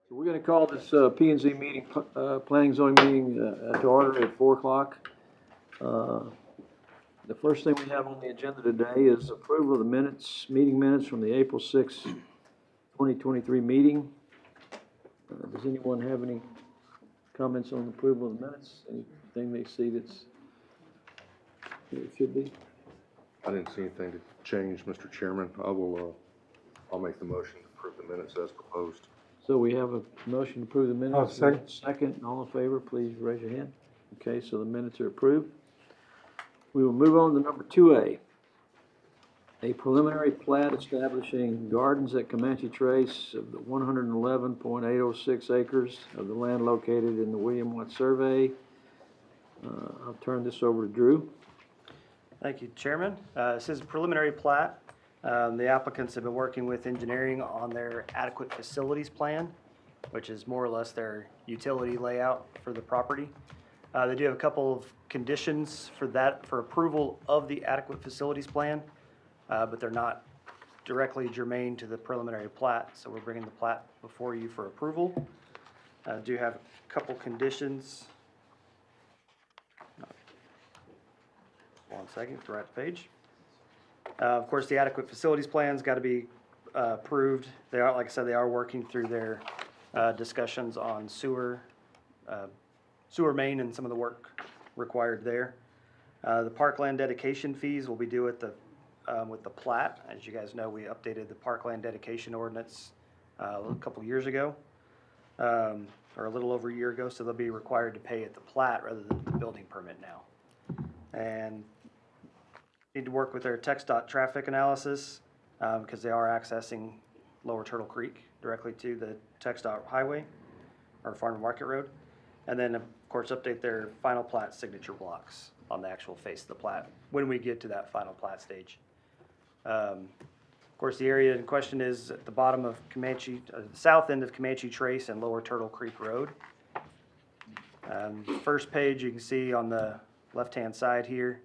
So we're gonna call this, P and Z meeting, planning zoning meeting, to order at 4 o'clock. The first thing we have on the agenda today is approval of the minutes, meeting minutes from the April 2023 meeting. Does anyone have any comments on the approval of the minutes? Anything they see that's, it should be? I didn't see anything to change, Mr. Chairman. I'll make the motion to approve the minutes as proposed. So we have a motion to approve the minutes. I'll second. Second, all in favor, please raise your hand. Okay, so the minutes are approved. We will move on to number 2A. A preliminary plat establishing gardens at Comanche Trace of the 111.806 acres of the land located in the William Watt Survey. I'll turn this over to Drew. Thank you, Chairman. This is a preliminary plat. The applicants have been working with engineering on their adequate facilities plan, which is more or less their utility layout for the property. They do have a couple of conditions for approval of the adequate facilities plan, but they're not directly germane to the preliminary plat, so we're bringing the plat before you for approval. Do have a couple conditions. One second, to the right page. Of course, the adequate facilities plan's got to be approved. They are, like I said, they are working through their discussions on sewer main and some of the work required there. The parkland dedication fees will be due at with the plat. As you guys know, we updated the parkland dedication ordinance a couple years ago, or a little over a year ago, so they'll be required to pay at the plat rather than the building permit now. And need to work with their TxDOT traffic analysis because they are accessing Lower Turtle Creek directly to the TxDOT highway or Farm Market Road. And then, of course, update their final plat signature blocks on the actual face of the plat when we get to that final plat stage. Of course, the area in question is at the bottom of Comanche, the south end of Comanche Trace and Lower Turtle Creek Road. First page, you can see on the left-hand side here.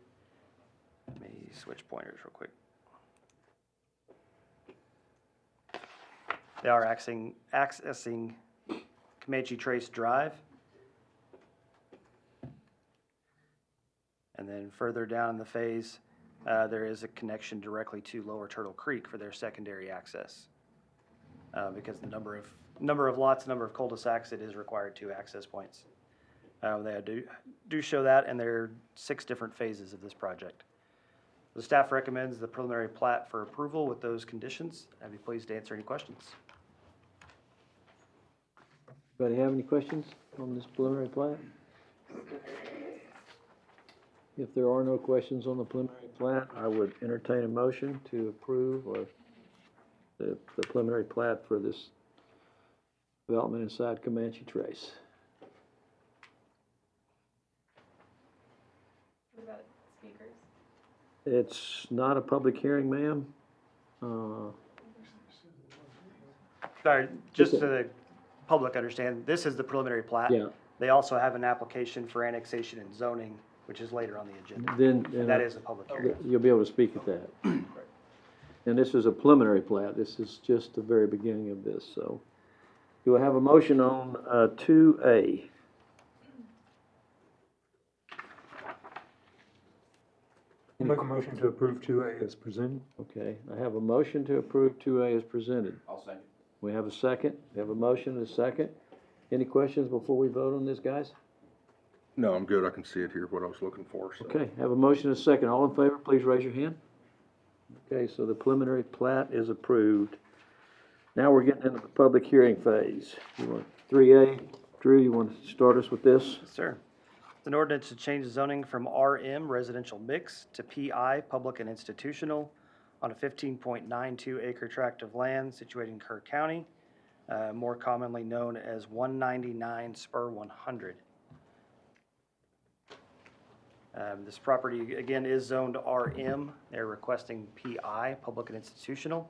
Let me switch pointers real quick. They are accessing Comanche Trace Drive. And then further down in the phase, there is a connection directly to Lower Turtle Creek for their secondary access. Because the number of lots, number of cul-de-sacs, it is required 2 access points. They do show that, and there are 6 different phases of this project. The staff recommends the preliminary plat for approval with those conditions. I'd be pleased to answer any questions. Anybody have any questions on this preliminary plat? If there are no questions on the preliminary plat, I would entertain a motion to approve or the preliminary plat for this development inside Comanche Trace. What about speakers? It's not a public hearing, ma'am. Sorry, just so the public understand, this is the preliminary plat. Yeah. They also have an application for annexation and zoning, which is later on the agenda. Then And that is a public hearing. you'll be able to speak at that. And this is a preliminary plat. This is just the very beginning of this, so. Do I have a motion on 2A? I'll make a motion to approve 2A as presented. Okay, I have a motion to approve 2A as presented. I'll second. We have a second. We have a motion and a second. Any questions before we vote on this, guys? No, I'm good. I can see it here, what I was looking for. So. Okay, have a motion and a second. All in favor, please raise your hand. Okay, so the preliminary plat is approved. Now we're getting into the public hearing phase. You want 3A? Drew, you want to start us with this? Yes, sir. It's an ordinance to change zoning from RM residential mix to PI public and institutional on a 15.92 acre tract of land situated in Kerr County, more commonly known as 199 Spur 100. This property, again, is zoned RM. They're requesting PI, public and institutional.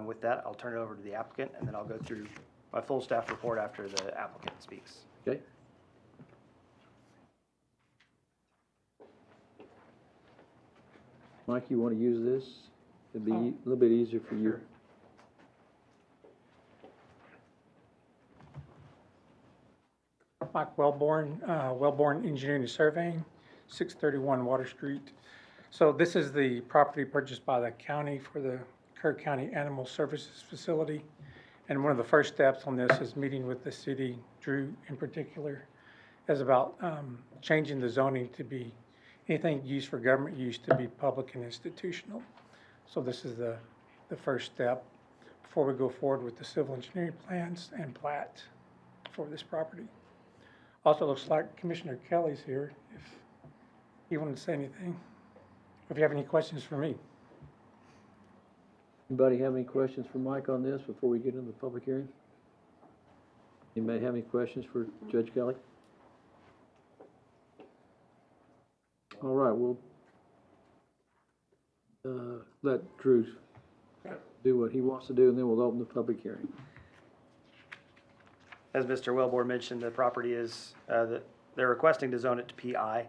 With that, I'll turn it over to the applicant, and then I'll go through my full staff report after the applicant speaks. Okay. Mike, you want to use this? It'd be a little bit easier for you. Sure. Mike Wellborn, Wellborn Engineering and Surveying, 631 Water Street. So this is the property purchased by the county for the Kerr County Animal Services Facility. And one of the first steps on this is meeting with the city, Drew in particular, is about changing the zoning to be anything used for government use to be public and institutional. So this is the first step before we go forward with the civil engineering plans and plat for this property. Also looks like Commissioner Kelly's here, if he wanted to say anything. If you have any questions for me. Anybody have any questions for Mike on this before we get into the public hearing? Anybody have any questions for Judge Kelly? All right, we'll let Drew do what he wants to do, and then we'll open the public hearing. As Mr. Wellborn mentioned, the property is, they're requesting to zone it to PI.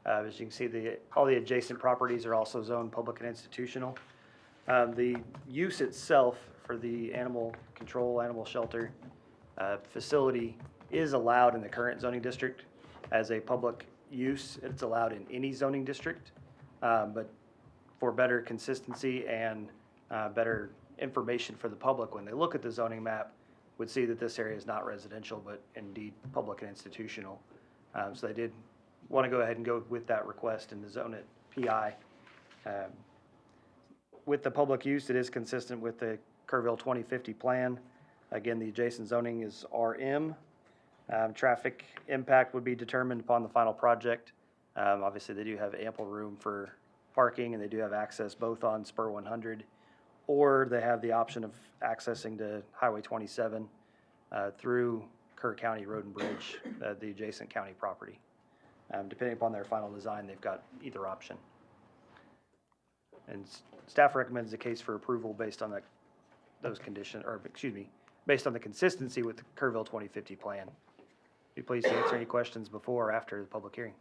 As you can see, all the adjacent properties are also zoned public and institutional. The use itself for the animal control, animal shelter facility is allowed in the current zoning district as a public use. It's allowed in any zoning district, but for better consistency and better information for the public, when they look at the zoning map, would see that this area is not residential, but indeed public and institutional. So they did want to go ahead and go with that request and to zone it PI. With the public use, it is consistent with the Kerrville 2050 plan. Again, the adjacent zoning is RM. Traffic impact would be determined upon the final project. Obviously, they do have ample room for parking, and they do have access both on Spur 100, or they have the option of accessing to Highway 27 through Kerr County Road and Bridge, the adjacent county property. Depending upon their final design, they've got either option. And staff recommends the case for approval based on those conditions, or excuse me, based on the consistency with the Kerrville 2050 plan. Be pleased to answer any questions before or after the public hearing.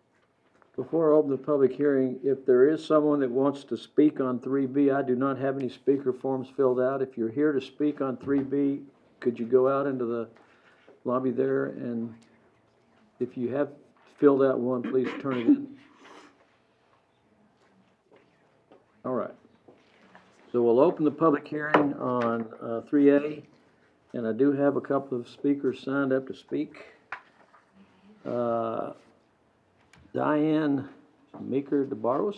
Before I open the public hearing, if there is someone that wants to speak on 3B, I do not have any speaker forms filled out. If you're here to speak on 3B, could you go out into the lobby there, and if you have filled out one, please turn it in. All right. So we'll open the public hearing on 3A, and I do have a couple of speakers signed up to speak. Diane Meeker DeBarros.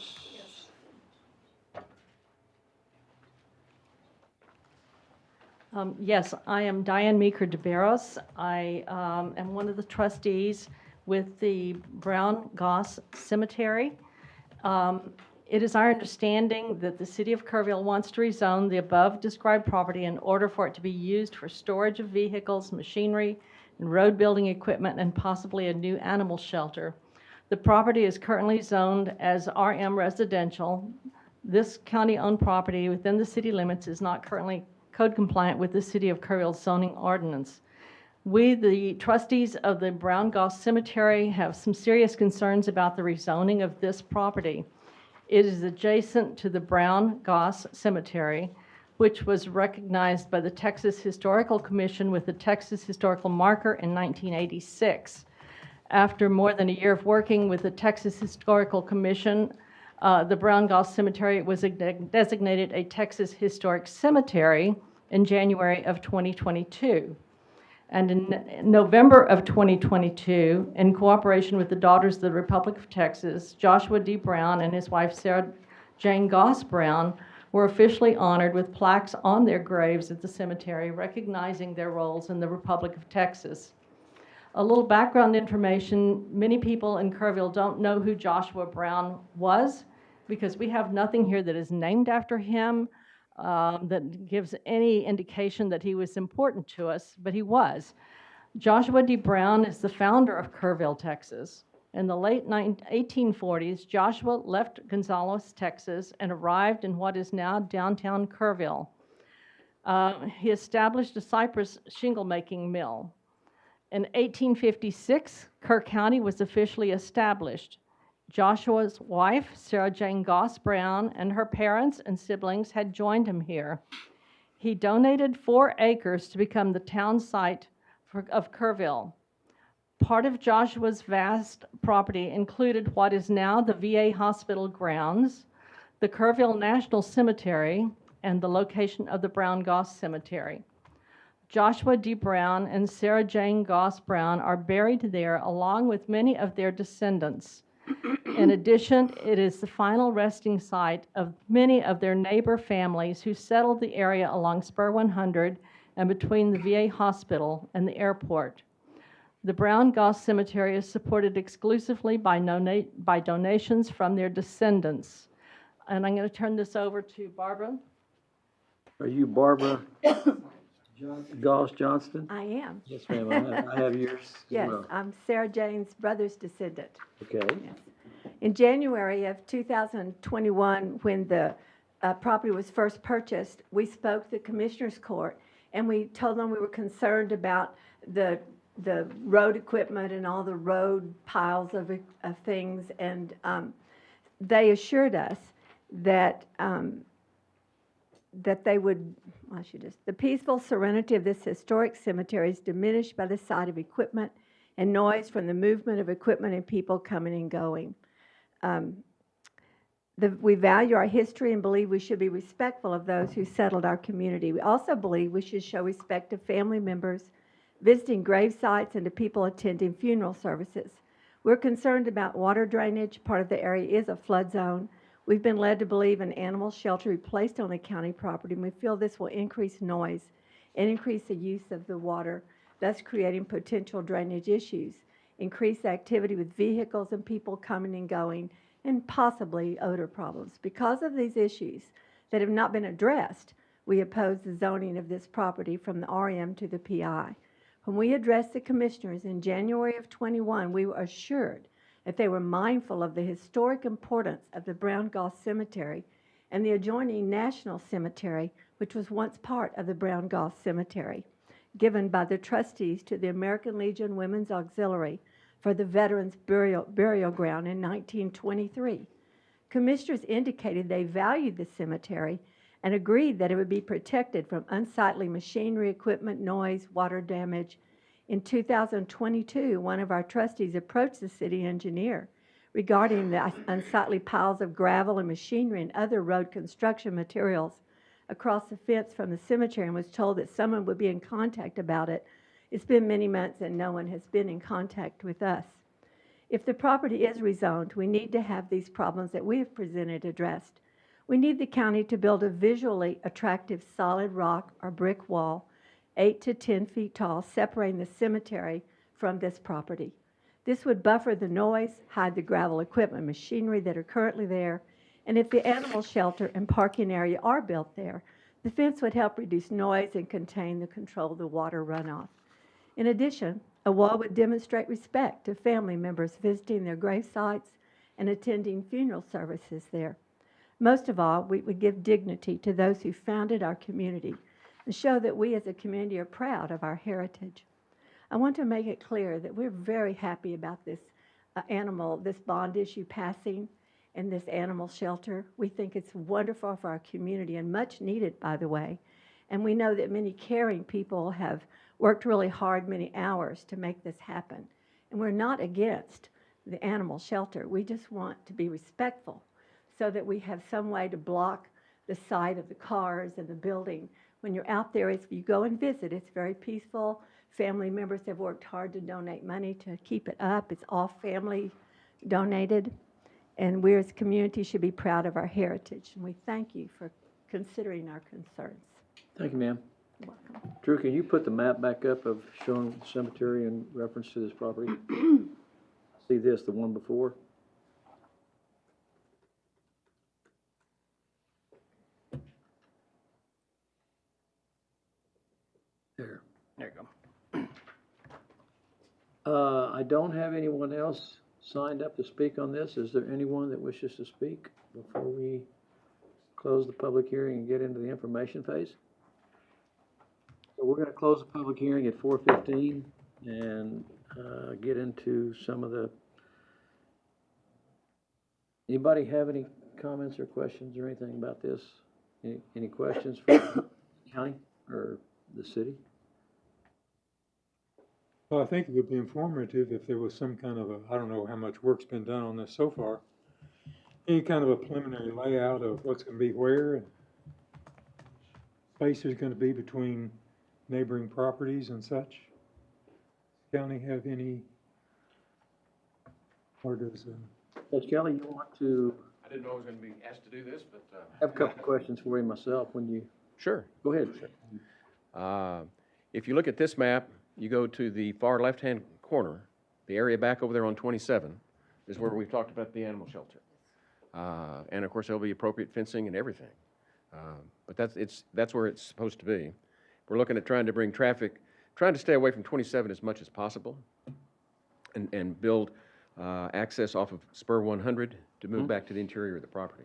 Yes, I am Diane Meeker DeBarros. I am one of the trustees with the Brown Goss Cemetery. It is our understanding that the City of Kerrville wants to rezone the above described property in order for it to be used for storage of vehicles, machinery, and road building equipment, and possibly a new animal shelter. The property is currently zoned as RM residential. This county-owned property within the city limits is not currently code compliant with the City of Kerrville's zoning ordinance. We, the trustees of the Brown Goss Cemetery, have some serious concerns about the rezoning of this property. It is adjacent to the Brown Goss Cemetery, which was recognized by the Texas Historical Commission with the Texas Historical Marker in 1986. After more than a year of working with the Texas Historical Commission, the Brown Goss Cemetery was designated a Texas Historic Cemetery in January of 2022. And in November of 2022, in cooperation with the Daughters of the Republic of Texas, Joshua D. Brown and his wife Sarah Jane Goss Brown were officially honored with plaques on their graves at the cemetery, recognizing their roles in the Republic of Texas. A little background information: many people in Kerrville don't know who Joshua Brown was, because we have nothing here that is named after him that gives any indication that he was important to us, but he was. Joshua D. Brown is the founder of Kerrville, Texas. In the late 1840s, Joshua left Gonzales, Texas, and arrived in what is now downtown Kerrville. He established a cypress shingle-making mill. In 1856, Kerr County was officially established. Joshua's wife, Sarah Jane Goss Brown, and her parents and siblings had joined him here. He donated 4 acres to become the town site of Kerrville. part of Joshua's vast property included what is now the VA hospital grounds, the Kerrville National Cemetery, and the location of the Brown Goss Cemetery. Joshua D. Brown and Sarah Jane Goss Brown are buried there along with many of their descendants. In addition, it is the final resting site of many of their neighbor families who settled the area along Spur 100 and between the VA hospital and the airport. The Brown Goss Cemetery is supported exclusively by donations from their descendants. And I'm going to turn this over to Barbara. Are you Barbara Goss Johnston? I am. Yes, ma'am. I have yours as Yes, well. I'm Sarah Jane's brother's descendant. Okay. In January of 2021, when the property was first purchased, we spoke to the Commissioners Court, and we told them we were concerned about the road equipment and all the road piles of things, and they assured us that that they would, the peaceful serenity of this historic cemetery is diminished by the sight of equipment and noise from the movement of equipment and people coming and going. We value our history and believe we should be respectful of those who settled our community. We also believe we should show respect to family members visiting grave sites and to people attending funeral services. We're concerned about water drainage. Part of the area is a flood zone. We've been led to believe an animal shelter be placed on the county property, and we feel this will increase noise and increase the use of the water, thus creating potential drainage issues, increase activity with vehicles and people coming and going, and possibly odor problems. Because of these issues that have not been addressed, we oppose the zoning of this property from the RM to the PI. When we addressed the commissioners in January of 21, we were assured that they were mindful of the historic importance of the Brown Goss Cemetery and the adjoining National Cemetery, which was once part of the Brown Goss Cemetery, given by the trustees to the American Legion Women's Auxiliary for the Veterans Burial Ground in 1923. Commissioners indicated they valued the cemetery and agreed that it would be protected from unsightly machinery, equipment, noise, water damage. In 2022, one of our trustees approached the city engineer regarding the unsightly piles of gravel and machinery and other road construction materials across the fence from the cemetery and was told that someone would be in contact about it. It's been many months and no one has been in contact with us. If the property is rezoned, we need to have these problems that we have presented addressed. We need the county to build a visually attractive solid rock or brick wall 8 to 10 feet tall, separating the cemetery from this property. This would buffer the noise, hide the gravel equipment, machinery that are currently there, and if the animal shelter and parking area are built there, the fence would help reduce noise and contain the control of the water runoff. In addition, a wall would demonstrate respect to family members visiting their grave sites and attending funeral services there. Most of all, we would give dignity to those who founded our community and show that we as a community are proud of our heritage. I want to make it clear that we're very happy about this this bond issue passing and this animal shelter. We think it's wonderful for our community and much needed, by the way. And we know that many caring people have worked really hard, many hours, to make this happen. And we're not against the animal shelter. We just want to be respectful so that we have some way to block the sight of the cars and the building. When you're out there, if you go and visit, it's very peaceful. Family members have worked hard to donate money to keep it up. It's all family donated. And we as a community should be proud of our heritage. And we thank you for considering our concerns. Thank you, ma'am. You're welcome. Drew, can you put the map back up of showing the cemetery in reference to this property? See this, the one before? There. There you go. I don't have anyone else signed up to speak on this. Is there anyone that wishes to speak before we close the public hearing and get into the information phase? So we're going to close the public hearing at 4:15 and get into some of the. Anybody have any comments or questions or anything about this? Any questions for the county or the city? Well, I think it would be informative if there was some kind of a, I don't know how much work's been done on this so far, any kind of a preliminary layout of what's gonna be where and space there's gonna be between neighboring properties and such. County have any, or does, Judge Kelly, you want to, I didn't know I was gonna be asked to do this, but, I have a couple of questions for you myself when you, Sure. go ahead. If you look at this map, you go to the far left-hand corner, the area back over there on 27 is where we've talked about the animal shelter. And of course, there'll be appropriate fencing and everything. But that's where it's supposed to be. We're looking at trying to bring traffic, trying to stay away from 27 as much as possible and build access off of Spur 100 to move back to the interior of the property.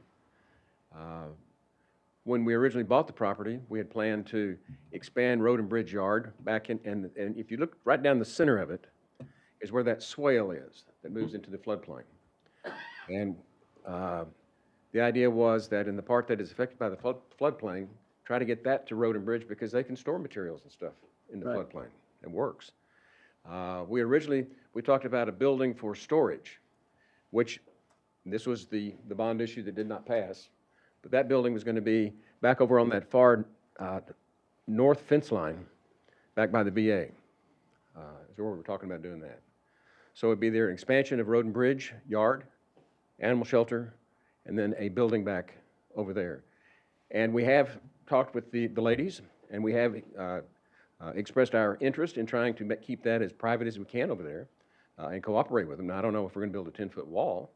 When we originally bought the property, we had planned to expand Road and Bridge Yard back in, and if you look right down the center of it is where that swale is that moves into the floodplain. And the idea was that in the part that is affected by the floodplain, try to get that to Road and Bridge because they can store materials and stuff in the Right. floodplain. It works. We talked about a building for storage, which this was the bond issue that did not pass. But that building was going to be back over on that far north fence line, back by the VA. Is where we were talking about doing that. So it'd be their expansion of Road and Bridge Yard, animal shelter, and then a building back over there. And we have talked with the ladies, and we have expressed our interest in trying to keep that as private as we can over there and cooperate with them. Now, I don't know if we're going to build a 10-foot wall.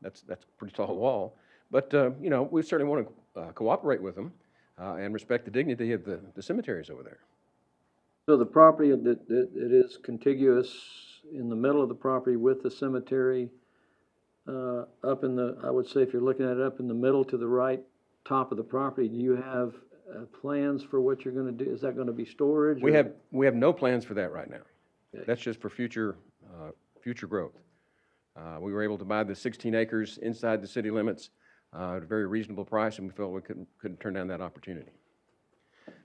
That's a pretty tall wall. But, you know, we certainly want to cooperate with them and respect the dignity of the cemeteries over there. So the property that it is contiguous in the middle of the property with the cemetery, up in the, I would say if you're looking at it up in the middle to the right top of the property, do you have plans for what you're gonna do? Is that gonna be storage? We or- have no plans for that right now. Okay. That's just for future growth. We were able to buy the 16 acres inside the city limits at a very reasonable price, and we felt we couldn't turn down that opportunity.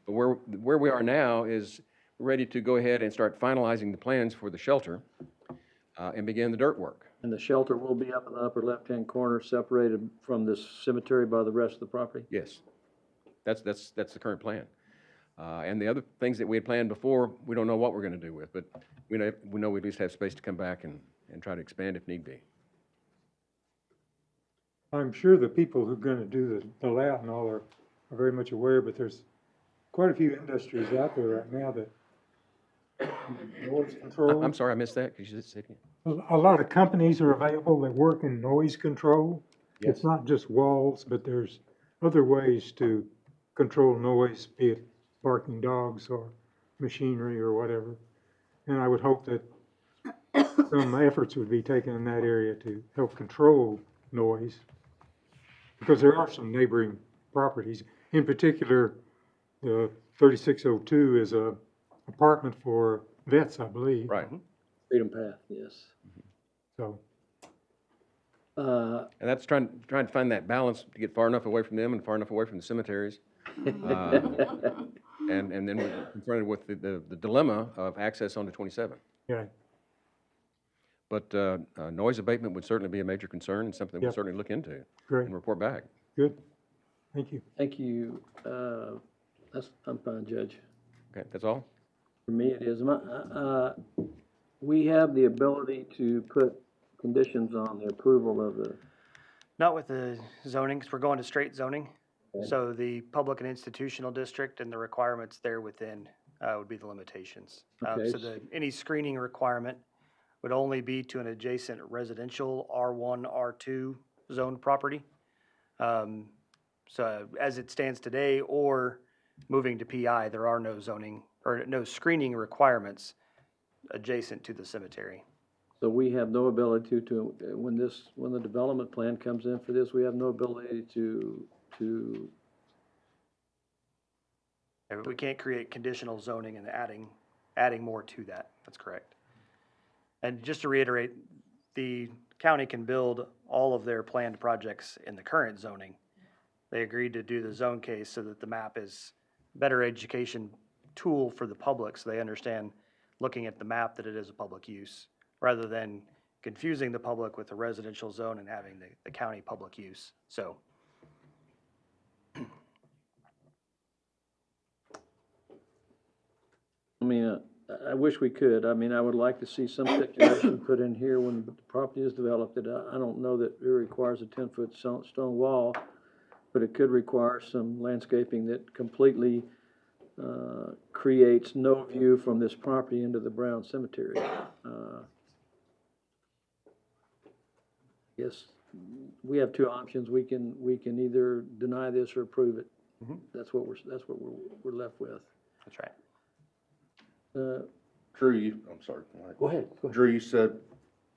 But where we are now is ready to go ahead and start finalizing the plans for the shelter and begin the dirt work. And the shelter will be up in the upper left-hand corner, separated from this cemetery by the rest of the property? Yes, that's the current plan. And the other things that we had planned before, we don't know what we're going to do with, but we know we at least have space to come back and try to expand if need be. I'm sure the people who are gonna do the layout and all are very much aware, but there's quite a few industries out there right now that noise control. I'm sorry, I missed that. Could you just say it again? A lot of companies are available that work in noise control. Yes. It's not just walls, but there's other ways to control noise, be it barking dogs or machinery or whatever. And I would hope that some efforts would be taken in that area to help control noise. Because there are some neighboring properties. In particular, the 3602 is a apartment for vets, I believe. Right. Freedom Path, yes. So, Uh, And that's trying to find that balance to get far enough away from them and far enough away from the cemeteries. And then we're confronted with the dilemma of access onto 27. yeah, But noise abatement would certainly be a major concern and something we'll Yep. certainly look into great, and report back. good. Thank you. Thank you. I'm fine, Judge. Okay, that's all? For me, it is. We have the ability to put conditions on the approval of the, Not with the zoning, 'cause we're going to straight zoning. So the public and institutional district and the requirements there within would be the limitations. Okay. So any screening requirement would only be to an adjacent residential R1, R2 zoned property. So as it stands today, or moving to PI, there are no zoning, or no screening requirements adjacent to the cemetery. so we have no ability to, when the development plan comes in for this, we have no ability to, We can't create conditional zoning and adding more to that. That's correct. And just to reiterate, the county can build all of their planned projects in the current zoning. They agreed to do the zone case so that the map is better education tool for the public, so they understand looking at the map that it is a public use, rather than confusing the public with the residential zone and having the county public use. So I mean, I wish we could. I mean, I would like to see some stipulation put in here when the property is developed that I don't know that it requires a 10-foot stone wall, but it could require some landscaping that completely creates no view from this property into the Brown Cemetery. Yes, we have two options. We can either deny this or approve it. That's what we're left with. that's right. Drew, I'm sorry. Go ahead. Drew, you said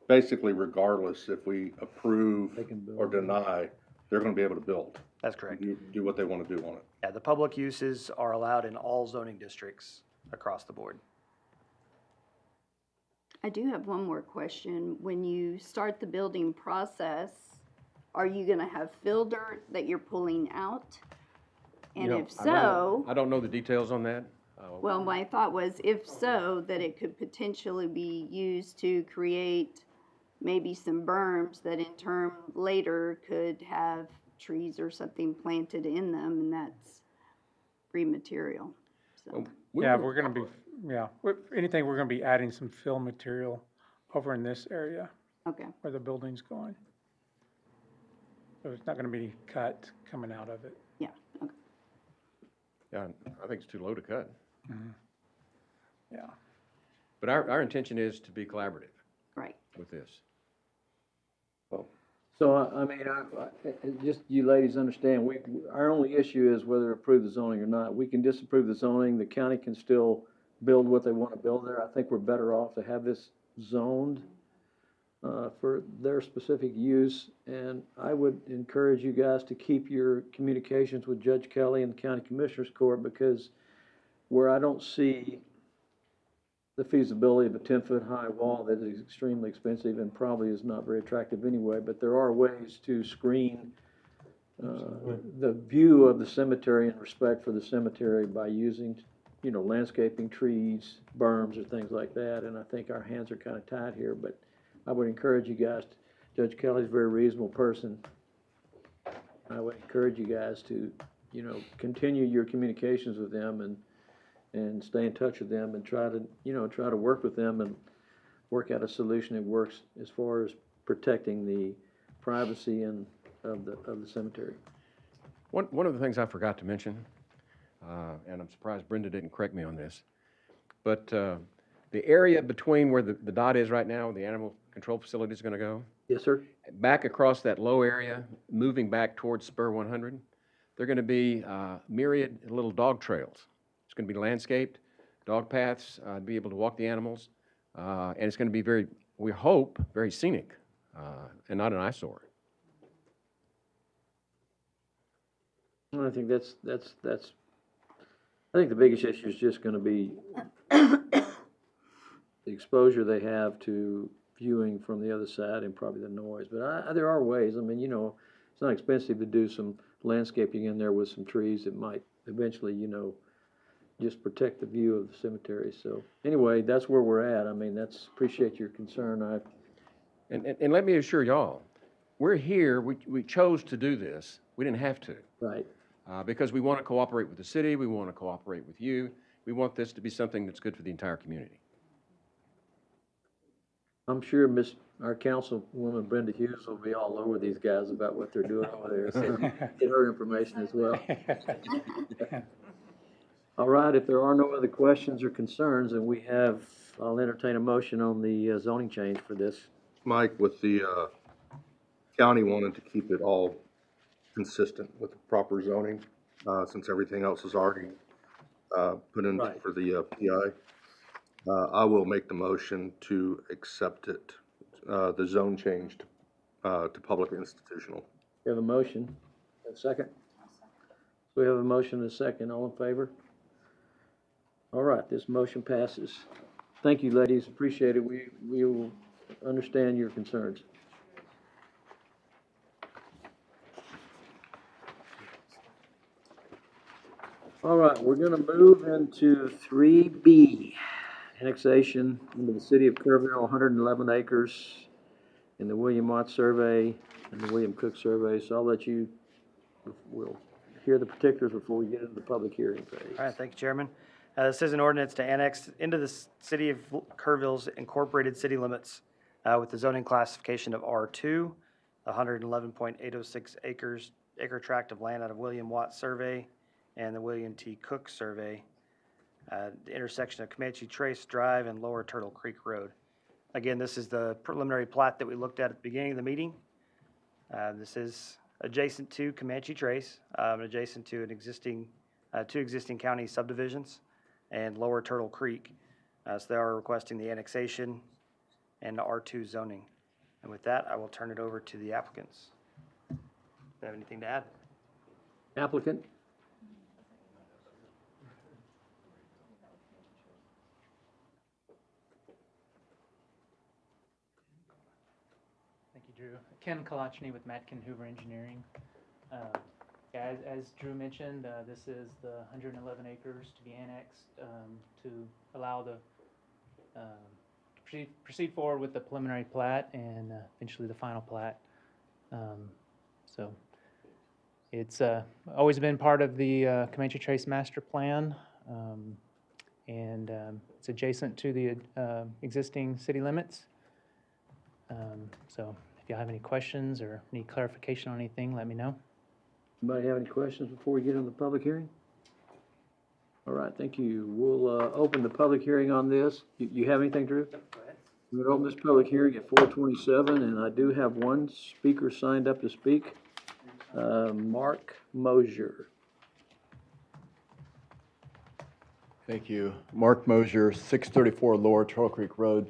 basically regardless if we approve They can build. or deny, they're gonna be able to build. That's correct. Do what they wanna do on it. Yeah, the public uses are allowed in all zoning districts across the board. I do have one more question. When you start the building process, are you gonna have fill dirt that you're pulling out? You And know, if so, I don't know the details on that. well, my thought was, if so, that it could potentially be used to create maybe some berms that in turn later could have trees or something planted in them, and that's free material, so. Yeah, we're gonna be, if anything, we're gonna be adding some fill material over in this area Okay, where the building's going. So it's not gonna be any cut coming out of it. yeah, okay. Yeah, I think it's too low to cut. Yeah. But our intention is to be collaborative Right. with this. So, I mean, just you ladies understand, our only issue is whether to approve the zoning or not. We can disapprove the zoning, the county can still build what they want to build there. I think we're better off to have this zoned for their specific use. And I would encourage you guys to keep your communications with Judge Kelly and the County Commissioners Court, because where I don't see the feasibility of a 10-foot high wall that is extremely expensive and probably is not very attractive anyway, but there are ways to screen the view of the cemetery and respect for the cemetery by using, landscaping, trees, berms, or things like that. And I think our hands are kind of tied here, but I would encourage you guys, Judge Kelly's a very reasonable person. I would encourage you guys to, continue your communications with them and stay in touch with them and try to work with them and work out a solution that works as far as protecting the privacy of the cemetery. One of the things I forgot to mention, and I'm surprised Brenda didn't correct me on this, but the area between where the dot is right now, the animal control facility is going to go, Yes, sir? back across that low area, moving back towards Spur 100, there are going to be myriad little dog trails. It's going to be landscaped, dog paths, to be able to walk the animals, and it's going to be we hope, very scenic, and not an eyesore. I think I think the biggest issue is just gonna be the exposure they have to viewing from the other side and probably the noise. But there are ways. I mean, it's not expensive to do some landscaping in there with some trees that might eventually, just protect the view of the cemetery. So anyway, that's where we're at. I mean, appreciate your concern. And let me assure y'all, we're here, we chose to do this. We didn't have to. Right. Because we want to cooperate with the city, we want to cooperate with you. We want this to be something that's good for the entire community. I'm sure our councilwoman Brenda Hughes will be all over these guys about what they're doing over there. So get her information as well. All right, if there are no other questions or concerns, then I'll entertain a motion on the zoning change for this. Mike, with the county wanted to keep it all consistent with the proper zoning, since everything else is already put in Right. for the PI, I will make the motion to accept it, the zone change to public institutional. We have a motion. A second? So we have a motion and a second. All in favor? All right, this motion passes. Thank you, ladies. Appreciate it. We will understand your concerns. All right, we're gonna move into 3B. annexation into the city of Kerrville, 111 acres in the William Watt survey and the William Cook survey. So I'll let you, we'll hear the particulars before we get into the public hearing phase. All right, thank you, Chairman. This is an ordinance to annex into the city of Kerrville's incorporated city limits with the zoning classification of R2, 111.806 acre tract of land out of William Watt Survey and the William T. Cook Survey, the intersection of Comanche Trace Drive and Lower Turtle Creek Road. Again, this is the preliminary plat that we looked at the beginning of the meeting. This is adjacent to Comanche Trace, adjacent to an existing, two existing county subdivisions and Lower Turtle Creek. So they are requesting the annexation and the R2 zoning. And with that, I will turn it over to the applicants. Do you have anything to add? Applicant? Thank you, Drew. Ken Kalachny with Matkin Hoover Engineering. Yeah, as Drew mentioned, this is the 111 acres to be annexed to allow the proceed forward with the preliminary plat and eventually the final plat. So it's always been part of the Comanche Trace Master Plan, and it's adjacent to the existing city limits. So if you have any questions or need clarification on anything, let me know. Anybody have any questions before we get into the public hearing? All right, thank you. We'll open the public hearing on this. You have anything, Drew? Go ahead. We're going to open this public hearing at 4:27, and I do have one speaker signed up to speak, Mark Mosier. Thank you. Mark Mosier, 634 Lower Turtle Creek Road.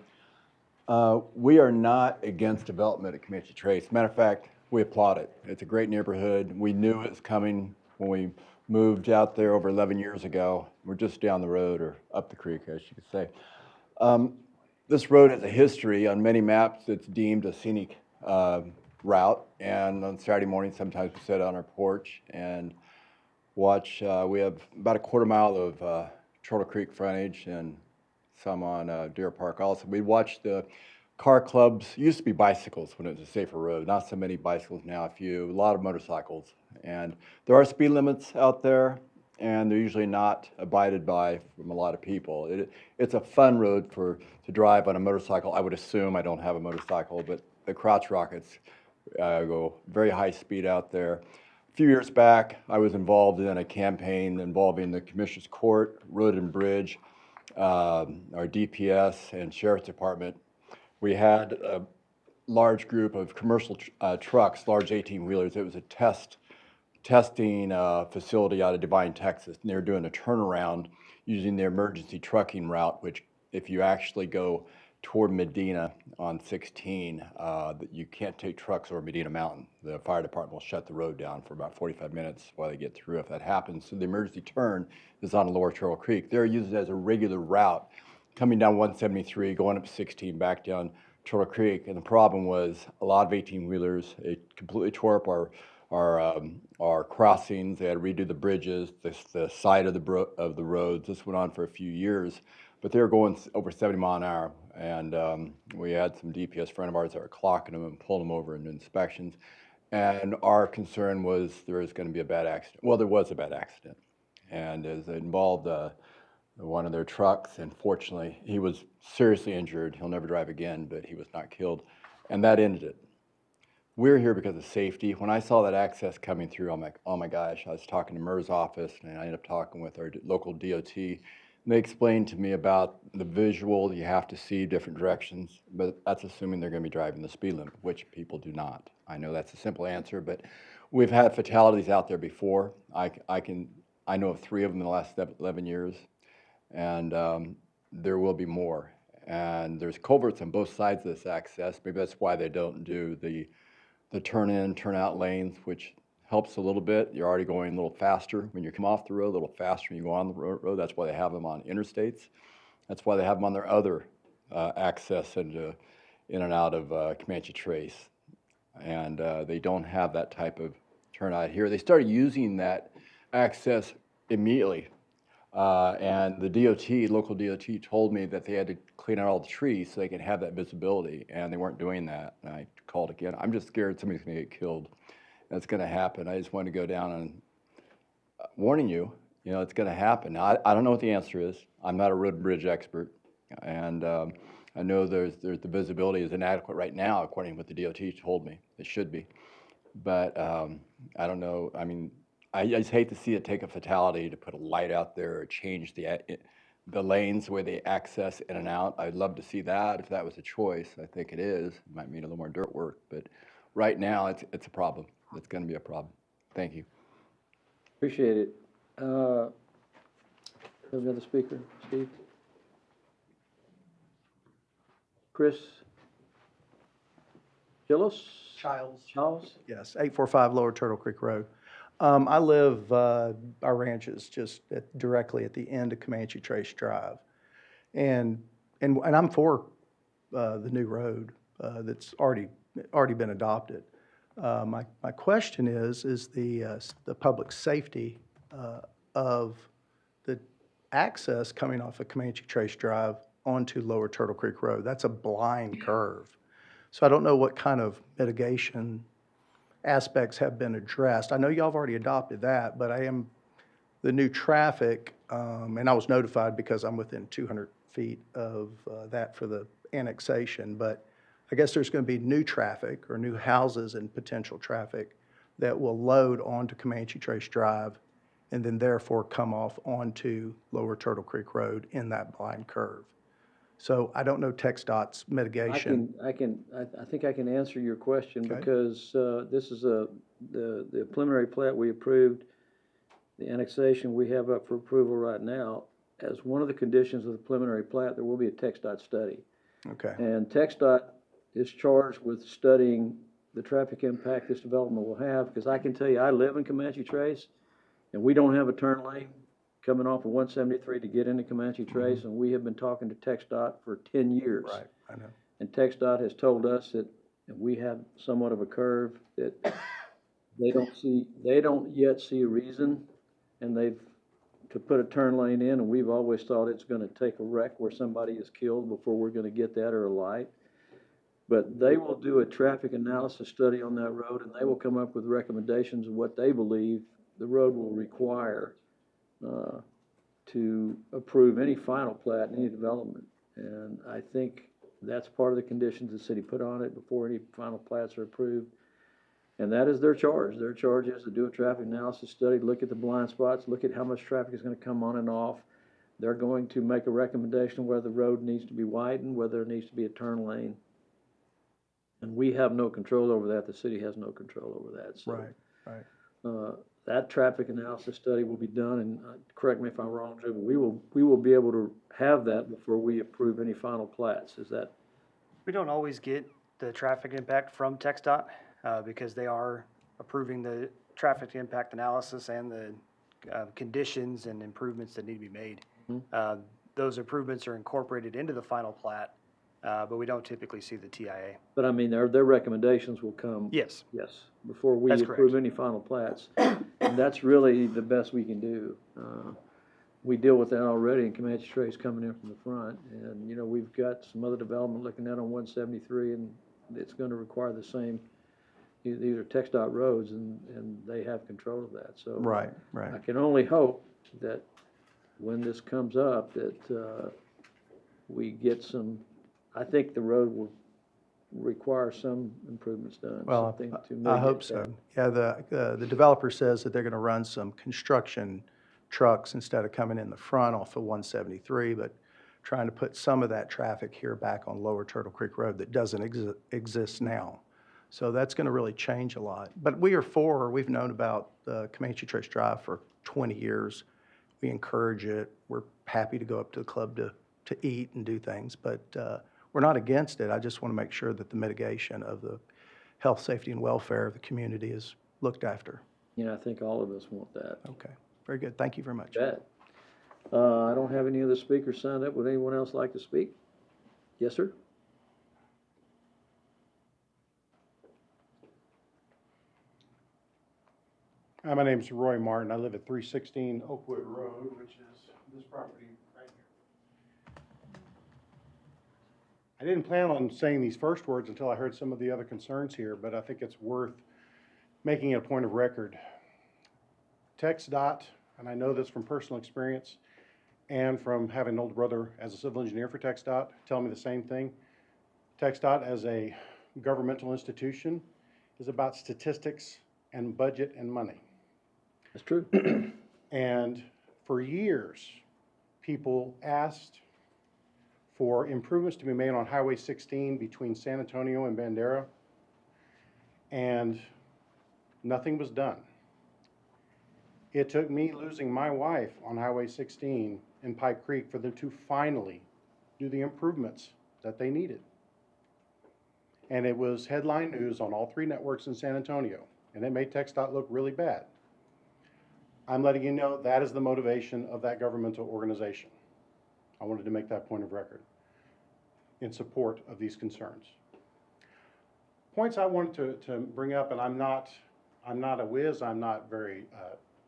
We are not against development at Comanche Trace. Matter of fact, we applaud it. It's a great neighborhood. We knew it was coming when we moved out there over 11 years ago. We're just down the road, or up the creek, as you could say. This road has a history. On many maps, it's deemed a scenic route. And on Saturday morning, sometimes we sit on our porch and watch. We have about a quarter mile of Turtle Creek frontage and some on Deer Park also. We watch the car clubs. It used to be bicycles when it was a safer road. Not so many bicycles now, a lot of motorcycles. And there are speed limits out there, and they're usually not abided by from a lot of people. It's a fun road to drive on a motorcycle. I would assume. I don't have a motorcycle, but the crotch rockets go very high speed out there. A few years back, I was involved in a campaign involving the Commissioner's Court, Road and Bridge, our DPS, and Sheriff's Department. We had a large group of commercial trucks, large 18-wheelers. It was a testing facility out of Devine, Texas, and they were doing a turnaround using the emergency trucking route, which if you actually go toward Medina on 16, you can't take trucks over Medina Mountain. The fire department will shut the road down for about 45 minutes while they get through if that happens. So the emergency turn is on Lower Turtle Creek. They're used as a regular route, coming down 173, going up 16, back down Turtle Creek. And the problem was a lot of 18-wheelers. It completely tore up our crossings. They had to redo the bridges, the side of the roads. This went on for a few years, but they were going over 70 mile an hour. And we had some DPS friend of ours that were clocking them and pulling them over in inspections. And our concern was there was going to be a bad accident. Well, there was a bad accident. And as it involved one of their trucks, and fortunately, he was seriously injured. He'll never drive again, but he was not killed. And that ended it. We're here because of safety. When I saw that access coming through, I'm like, oh my gosh. I was talking to MERS office, and I ended up talking with our local DOT. And they explained to me about the visual. You have to see different directions, but that's assuming they're going to be driving the speed limit, which people do not. I know that's a simple answer, but we've had fatalities out there before. I know of 3 of them in the last 11 years, and there will be more. And there's culverts on both sides of this access. Maybe that's why they don't do the turn in, turn out lanes, which helps a little bit. You're already going a little faster. When you come off the road, a little faster when you go on the road. That's why they have them on interstates. That's why they have them on their other access in and out of Comanche Trace. And they don't have that type of turnout here. They started using that access immediately. And the DOT, local DOT told me that they had to clean out all the trees so they could have that visibility, and they weren't doing that. And I called again. I'm just scared somebody's gonna get killed. That's gonna happen. I just wanted to go down and warning you, you know, it's gonna happen. Now, I don't know what the answer is. I'm not a road and bridge expert. And I know there's the visibility is inadequate right now, according to what the DOT told me. It should be. But I don't know. I mean, I just hate to see it take a fatality to put a light out there or change the lanes where they access in and out. I'd love to see that if that was a choice. I think it is. It might mean a little more dirt work, but right now it's a problem. It's going to be a problem. Thank you. Appreciate it. Have another speaker, Steve? Chris? Gillis? Childs? Yes, 845 Lower Turtle Creek Road. I live, our ranch is just directly at the end of Comanche Trace Drive. And I'm for the new road that's already been adopted. My question is the public safety of the access coming off of Comanche Trace Drive onto Lower Turtle Creek Road. That's a blind curve. So I don't know what kind of mitigation aspects have been addressed. I know y'all have already adopted that, but the new traffic, and I was notified because I'm within 200 feet of that for the annexation, but I guess there's going to be new traffic or new houses and potential traffic that will load onto Comanche Trace Drive and then therefore come off onto Lower Turtle Creek Road in that blind curve. So I don't know TxDOT's mitigation. I think I can answer your question Okay. because this is the preliminary plat we approved, the annexation we have up for approval right now. As one of the conditions of the preliminary plat, there will be a TxDOT study. Okay. And TxDOT is charged with studying the traffic impact this development will have, because I can tell you, I live in Comanche Trace, and we don't have a turn lane coming off of 173 to get into Comanche Trace, and we have been talking to TxDOT for 10 years. Right, I know. And TxDOT has told us that we have somewhat of a curve that they don't yet see a reason, and to put a turn lane in, and we've always thought it's gonna take a wreck where somebody is killed before we're gonna get that, or a light. But they will do a traffic analysis study on that road, and they will come up with recommendations of what they believe the road will require to approve any final plat, any development. And I think that's part of the conditions the city put on it before any final plats are approved. And that is their charge. Their charge is to do a traffic analysis study, look at the blind spots, look at how much traffic is gonna come on and off. They're going to make a recommendation whether the road needs to be widened, whether there needs to be a turn lane. And we have no control over that. The city has no control over that. So, Right. That traffic analysis study will be done, and correct me if I'm wrong, Drew, but we will be able to have that before we approve any final plats. Is that? We don't always get the traffic impact from TxDOT because they are approving the traffic impact analysis and the conditions and improvements that need to be made. Those improvements are incorporated into the final plat, but we don't typically see the TIA. But I mean, their recommendations will come. Yes. Yes, before we That's approve correct. any final plats. And that's really the best we can do. We deal with that already in Comanche Trace coming in from the front. And, you know, we've got some other development looking at on 173, and it's going to require the same. These are TxDOT roads, and they have control of that. So Right. I can only hope that when this comes up, that we get some, I think the road will require some improvements done. Well, something to I hope mitigate so. that. Yeah, the developer says that they're going to run some construction trucks instead of coming in the front off of 173, but trying to put some of that traffic here back on Lower Turtle Creek Road that doesn't exist now. So that's going to really change a lot. But we've known about Comanche Trace Drive for 20 years. We encourage it. We're happy to go up to the club to eat and do things, but we're not against it. I just want to make sure that the mitigation of the health, safety, and welfare of the community is looked after. Yeah, I think all of us want that. Okay, very good. Thank you very much. Bet. I don't have any other speakers signed up. Would anyone else like to speak? Yes, sir? Hi, my name's Roy Martin. I live at 316 Oakwood Road, which is this property right here. I didn't plan on saying these first words until I heard some of the other concerns here, but I think it's worth making it a point of record. TxDOT, and I know this from personal experience and from having an older brother as a civil engineer for TxDOT, tell me the same thing. TxDOT as a governmental institution is about statistics and budget and money. That's true. And for years, people asked for improvements to be made on Highway 16 between San Antonio and Bandera, and nothing was done. It took me losing my wife on Highway 16 in Pipe Creek for them to finally do the improvements that they needed. And it was headline news on all 3 networks in San Antonio, and it made TxDOT look really bad. I'm letting you know that is the motivation of that governmental organization. I wanted to make that point of record in support of these concerns. Points I wanted to bring up, and I'm not a whiz, I'm not very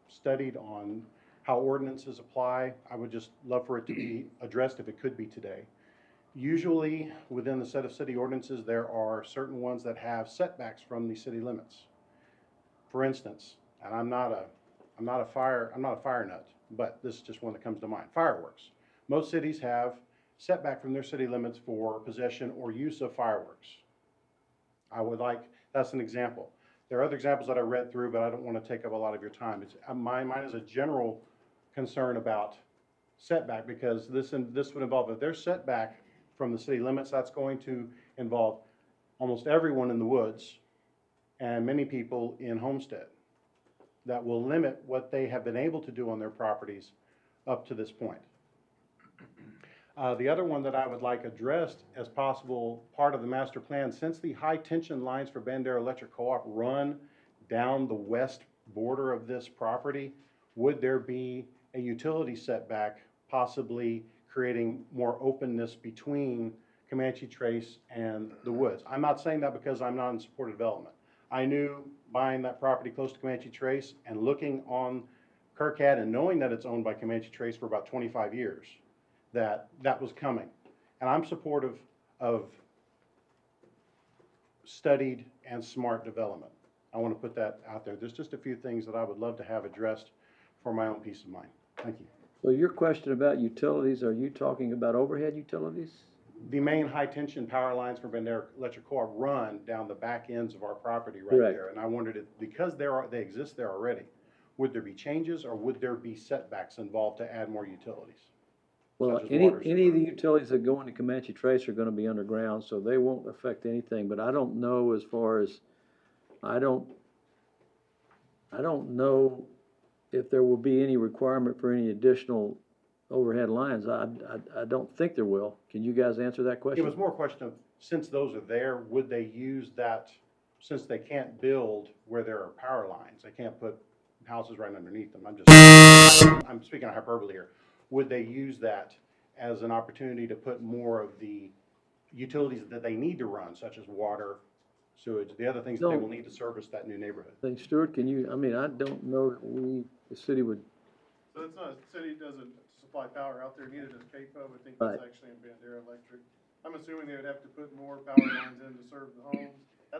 studied on how ordinances apply. I would just love for it to be addressed if it could be today. Usually within the set of city ordinances, there are certain ones that have setbacks from the city limits. For instance, and I'm not a fire nut, but this is just one that comes to mind. Fireworks. Most cities have setback from their city limits for possession or use of fireworks. That's an example. There are other examples that I read through, but I don't want to take up a lot of your time. Mine is a general concern about setback, because this would involve, if there's setback from the city limits, that's going to involve almost everyone in the woods and many people in Homestead. That will limit what they have been able to do on their properties up to this point. The other one that I would like addressed as possible part of the master plan, since the high tension lines for Bandera Electric Co-op run down the west border of this property, would there be a utility setback, possibly creating more openness between Comanche Trace and the woods? I'm not saying that because I'm not in support of development. I knew buying that property close to Comanche Trace and looking on Kirkhead and knowing that it's owned by Comanche Trace for about 25 years, that was coming. And I'm supportive of studied and smart development. I want to put that out there. There's just a few things that I would love to have addressed for my own peace of mind. Thank you. So your question about utilities, are you talking about overhead utilities? The main high-tension power lines for Bandera Electric Co-op run down the back ends of our property right Correct. there. And I wondered, because they exist there already, would there be changes or would there be setbacks involved to add more utilities? Well, Such as any water of supply. the utilities that go into Comanche Trace are gonna be underground, so they won't affect anything, but I don't know as far as, I don't know if there will be any requirement for any additional overhead lines. I don't think there will. Can you guys answer that It question? was more a question of, since those are there, would they use that, since they can't build where there are power lines, they can't put houses right underneath them. I'm speaking of hyperbole here. Would they use that as an opportunity to put more of the utilities that they need to run, such as water, sewage, the other things that they No. will need to service that new neighborhood? Think, Stuart, can you, I don't know that the city would, So it's not, the city doesn't supply power out there, neither does KPO. I think Right. that's actually in Bandera Electric. I'm assuming they would have to put more power lines in to serve the homes. I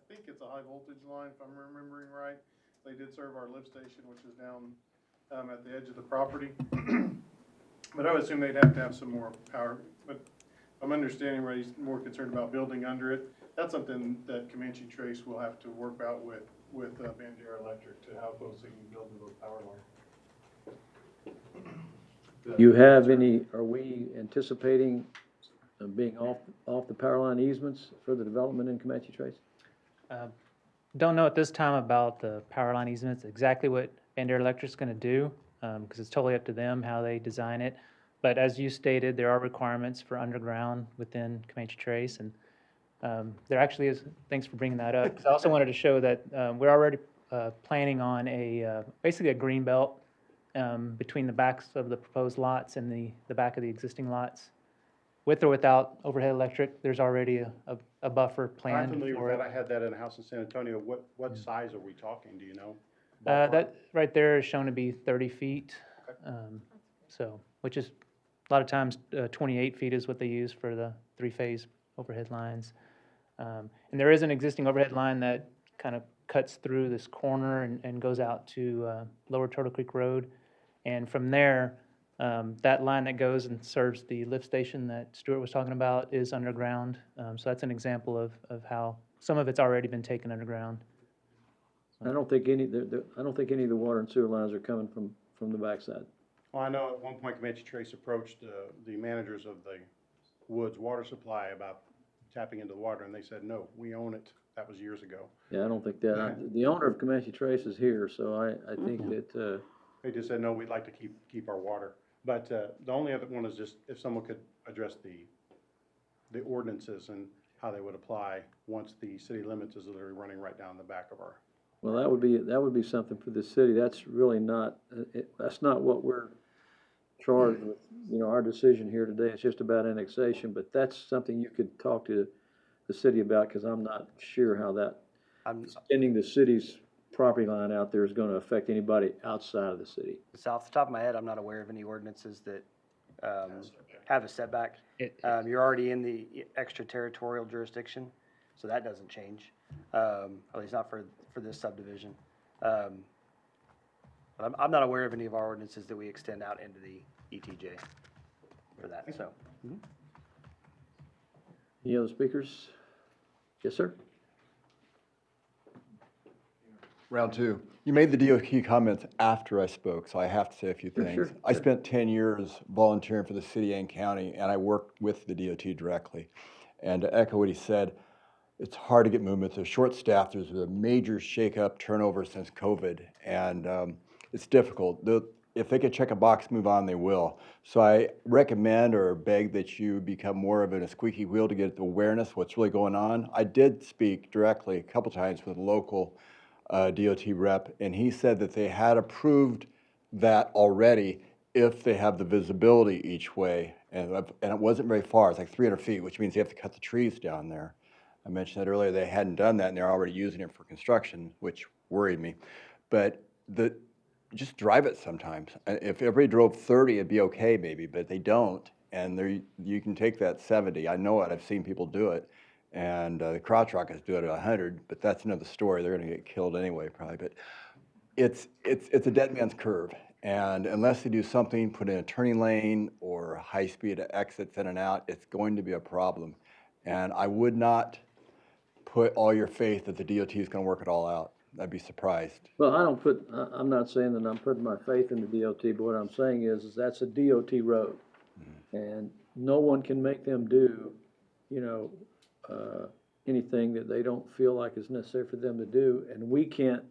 think it's a high voltage line, if I'm remembering right. They did serve our lift station, which is down, at the edge of the property. But I would assume they'd have to have some more power. But I'm understanding right, he's more concerned about building under it. That's something that Comanche Trace will have to work out with Bandera Electric to how close they can build to those power lines. you have any, are we anticipating being off the power line easements for the development in Comanche Trace? Don't know at this time about the power line easements, exactly what Bandera Electric's going to do, because it's totally up to them how they design it. But as you stated, there are requirements for underground within Comanche Trace, and there actually is, thanks for bringing that up, 'cause I also wanted to show that we're already planning on basically a green belt between the backs of the proposed lots and the back of the existing lots. With or without overhead electric, there's already a buffer I'm planned familiar for with it. that. I had that in a house in San Antonio. What size are we talking? Do you know? That right there is shown to be 30 feet. So, which is, a lot of times, 28 feet is what they use for the three-phase overhead lines. And there is an existing overhead line that kind of cuts through this corner and goes out to Lower Turtle Creek Road. And from there, that line that goes and serves the lift station that Stuart was talking about is underground. So that's an example of how some of it's already been taken underground. I don't think any, I don't think any of the water and sewer lines are coming from the backside. Well, I know at one point Comanche Trace approached the managers of the Woods Water Supply about tapping into the water, and they said, no, we own it. That was years ago. Yeah, I don't think that, the owner of Comanche Trace is here, so I think that, They just said, no, we'd like to keep our water. But the only other one is just if someone could address the ordinances and how they would apply once the city limits is literally running right down the back of our. well, that would be something for the city. That's really not, that's not what we're charged with, you know, our decision here today. It's just about annexation, but that's something you could talk to the city about, because I'm not sure how that, extending the city's property line out there is gonna affect anybody outside of the city. So off the top of my head, I'm not aware of any ordinances that have a setback. You're already in the extraterritorial jurisdiction, so that doesn't change, at least not for this subdivision. But I'm not aware of any of our ordinances that we extend out into the ETJ for that, so. Any other speakers? Yes, sir? Round two. You made the DOT comments after I spoke, so I have to say a few Sure, things. sure, I sure. spent 10 years volunteering for the city and county, and I worked with the DOT directly. And to echo what he said, it's hard to get movement. They're short-staffed. There's a major shake-up turnover since COVID, and it's difficult. If they could check a box, move on, they will. So I recommend or beg that you become more of a squeaky wheel to get awareness what's really going on. I did speak directly a couple times with local DOT rep, and he said that they had approved that already if they have the visibility each way. And it wasn't very far. It's like 300 feet, which means they have to cut the trees down there. I mentioned that earlier. They hadn't done that, and they're already using it for construction, which worried me. But just drive it sometimes. If everybody drove 30, it'd be okay maybe, but they don't. And you can take that 70. I know it. I've seen people do it. And the crotch rockets do it at 100, but that's another story. They're going to get killed anyway, probably. But it's a dead man's curve. And unless they do something, put in a turning lane or high-speed exits in and out, it's going to be a problem. And I would not put all your faith that the DOT is going to work it all out. I'd be surprised. Well, I'm not saying that I'm putting my faith in the DOT, but what I'm saying is that's a DOT road. And no one can make them do, you know, anything that they don't feel like is necessary for them to do. And we can't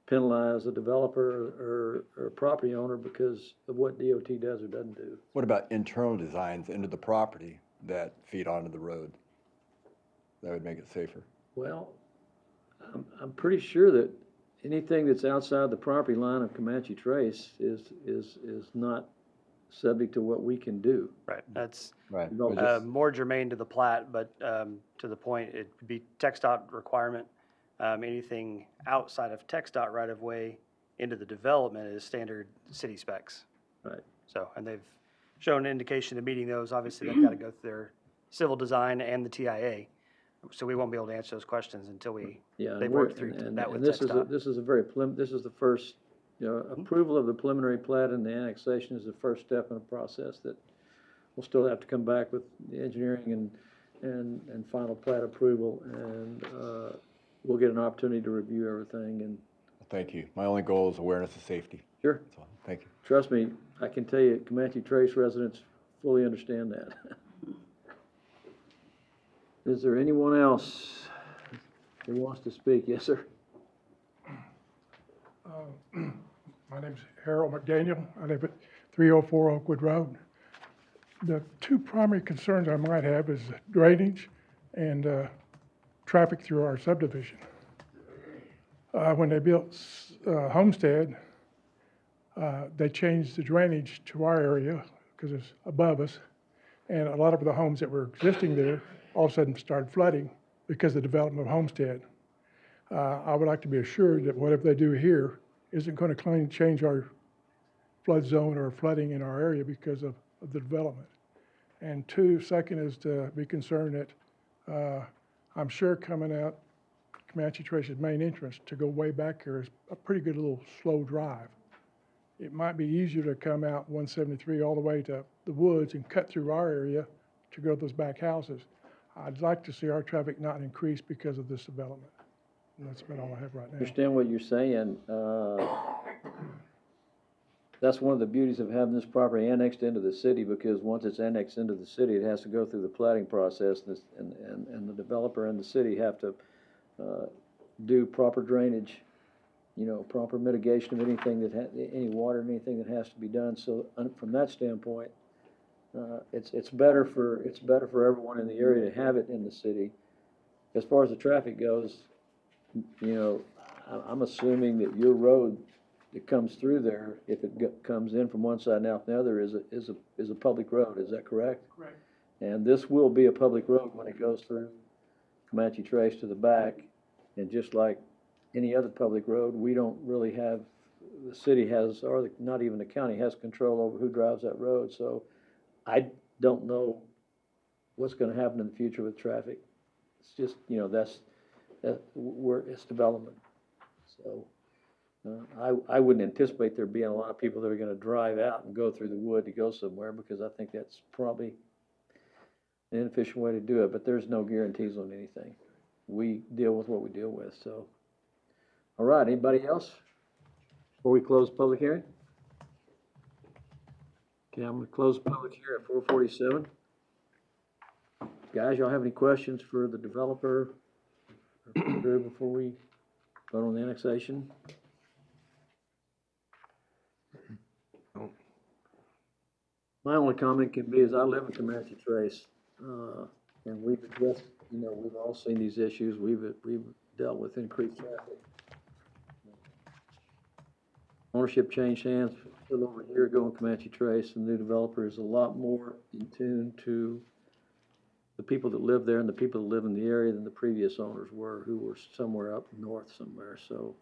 penalize a developer or property owner because of what DOT does or doesn't do. What about internal designs into the property that feed onto the road? That would make it safer. Well, I'm pretty sure that anything that's outside the property line of Comanche Trace is not subject to what we can do. Right, that's Right. more germane to the plat, but to the point, it'd be TxDOT requirement. Anything outside of TxDOT right-of-way into the development is standard city specs. Right. So, and they've shown an indication of meeting those. Obviously, they've got to go through their civil design and the TIA. So we won't be able to answer those questions until they've worked through that with TxDOT. This is the first, you know, approval of the preliminary plat and the annexation is the first step in a process that we'll still have to come back with the engineering and final plat approval, and we'll get an opportunity to review everything. And Thank you. My only goal is awareness of safety. sure, That's all. Thank you. trust me, I can tell you, Comanche Trace residents fully understand that. Is there anyone else who wants to speak? Yes, sir. My name's Harold McDaniel. I live at 304 Oakwood Road. The two primary concerns I might have is drainage and traffic through our subdivision. When they built Homestead, they changed the drainage to our area because it's above us. And a lot of the homes that were existing there all of a sudden started flooding because of the development of Homestead. I would like to be assured that whatever they do here isn't going to change our flood zone or flooding in our area because of the development. And second is to be concerned that I'm sure coming out Comanche Trace's main entrance to go way back here is a pretty good little slow drive. It might be easier to come out 173 all the way to the woods and cut through our area to go to those back houses. I'd like to see our traffic not increase because of this development. And that's about all I have right I now. understand what you're saying. That's one of the beauties of having this property annexed into the city, because once it's annexed into the city, it has to go through the plating process, and the developer and the city have to do proper drainage, proper mitigation of anything any water, anything that has to be done. So from that standpoint, it's better for everyone in the area to have it in the city. As far as the traffic goes, I'm assuming that your road that comes through there, if it comes in from one side and out the other, is a public road. Is that correct? Correct. And this will be a public road when it goes through Comanche Trace to the back. And just like any other public road, we don't really have, the city has, or not even the county has control over who drives that road. So I don't know what's going to happen in the future with traffic. It's just, that's where it's development. So I wouldn't anticipate there being a lot of people that are going to drive out and go through the wood to go somewhere, because I think that's probably an inefficient way to do it. But there's no guarantees on anything. We deal with what we deal with. So, all right. Anybody else before we close the public hearing? Okay, I'm going to close the public hearing at 4:47. Guys, y'all have any questions for the developer or before we vote on the annexation? My only comment can be is I live in Comanche Trace, and we've addressed, we've all seen these issues. We've dealt with increased traffic. Ownership changed hands a little over a year ago in Comanche Trace, and the new developer is a lot more in tune to the people that live there and the people that live in the area than the previous owners were, who were somewhere up north somewhere. So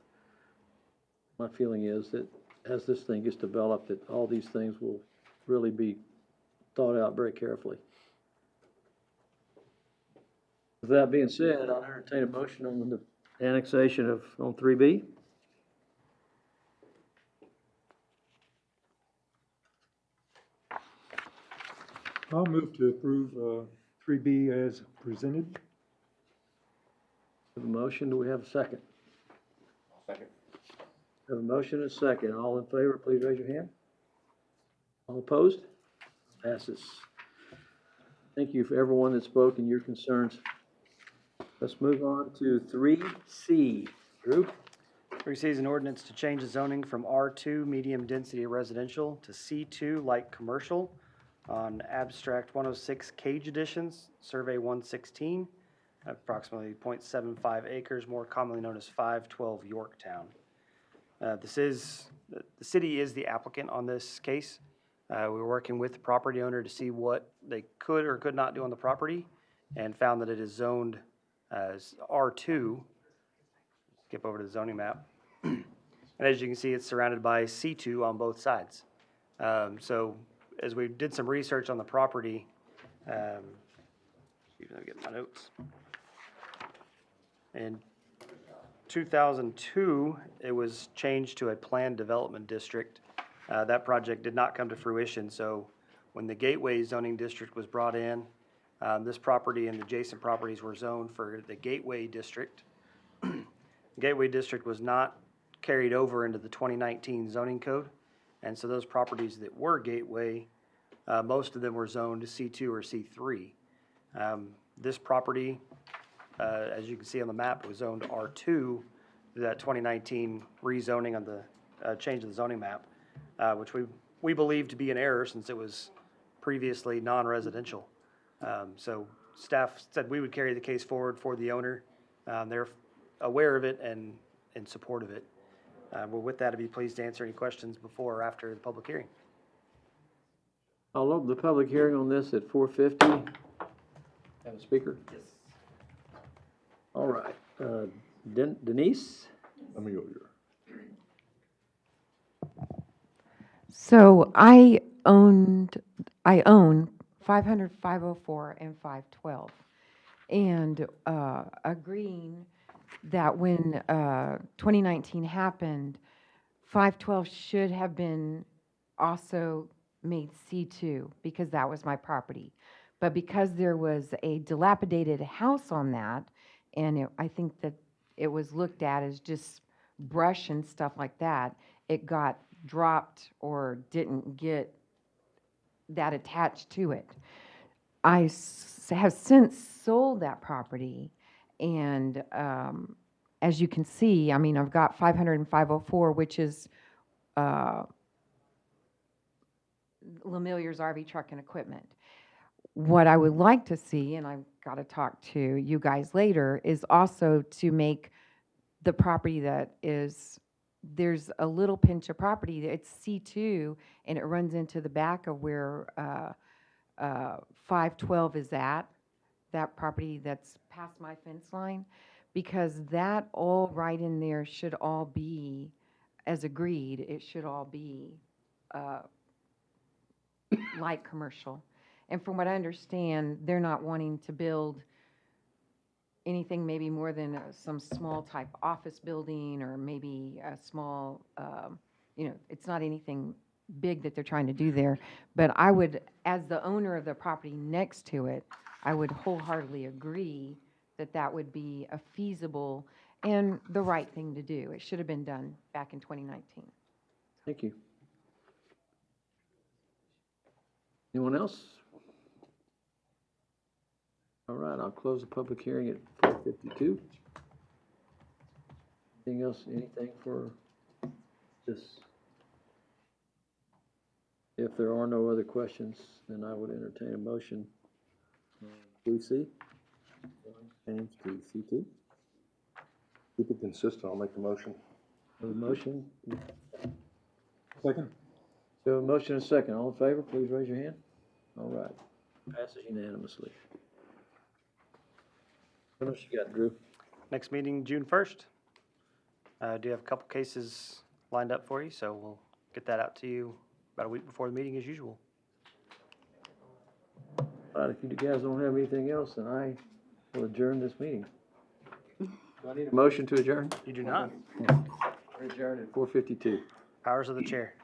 my feeling is that as this thing gets developed, that all these things will really be thought out very carefully. With that being said, I'll entertain a motion on the annexation on 3B. I'll move to approve 3B as presented. Have a motion, do we have a second? Second. Have a motion and a second. All in favor, please raise your hand. All opposed? Passes. Thank you for everyone that spoke and your concerns. Let's move on to 3C. Drew? 3C is an ordinance to change the zoning from R2 medium density residential to C2 light commercial on abstract 106 Cage Additions, survey 116, approximately 0.75 acres, more commonly known as 512 Yorktown. The city is the applicant on this case. We were working with the property owner to see what they could or could not do on the property, and found that it is zoned as R2. Skip over to the zoning map. And as you can see, it's surrounded by C2 on both sides. So as we did some research on the property, even though I get my notes. In 2002, it was changed to a planned development district. That project did not come to fruition, so when the Gateway zoning district was brought in, this property and adjacent properties were zoned for the Gateway district. The Gateway district was not carried over into the 2019 zoning code, and so those properties that were Gateway, most of them were zoned to C2 or C3. This property, as you can see on the map, was zoned R2 through that 2019 rezoning on the change of the zoning map, which we believe to be an error since it was previously non-residential. So staff said we would carry the case forward for the owner. They're aware of it and in support of it. Well, with that, I'd be pleased to answer any questions before or after the public hearing. I'll open the public hearing on this at 4:50. Have a speaker? Yes. All right. Denise? Let me go here. So I own 500, 504, and 512. And agreeing that when 2019 happened, 512 should have been also made C2 because that was my property. But because there was a dilapidated house on that, and I think that it was looked at as just brush and stuff like that, it got dropped or didn't get that attached to it. I have since sold that property, and as you can see, I mean, I've got 500 and 504, which is Lemillier's RV Truck and Equipment. What I would like to see, and I've got to talk to you guys later, is also to make the property that is, there's a little pinch of property, it's C2, and it runs into the back of where 512 is at, that property that's past my fence line, because that all right in there should all be, as agreed, it should all be light commercial. And from what I understand, they're not wanting to build anything maybe more than some small type office building or maybe a small, it's not anything big that they're trying to do there. But I would, as the owner of the property next to it, I would wholeheartedly agree that that would be a feasible and the right thing to do. It should have been done back in 2019. Thank you. Anyone else? All right, I'll close the public hearing at 4:52. Anything else, anything for this? If there are no other questions, then I would entertain a motion. 3C, change to C2. Keep it consistent, I'll make the motion. A motion? Second? So a motion and a second. All in favor, please raise your hand. All right. Passes unanimously. What else you got, Drew? Next meeting, June 1st. Do have a couple cases lined up for you, so we'll get that out to you about a week before the meeting as usual. All right, if you guys don't have anything else, then I will adjourn this meeting. Do I need a motion to adjourn? You do not. We're adjourned at 4:52. Powers of the chair.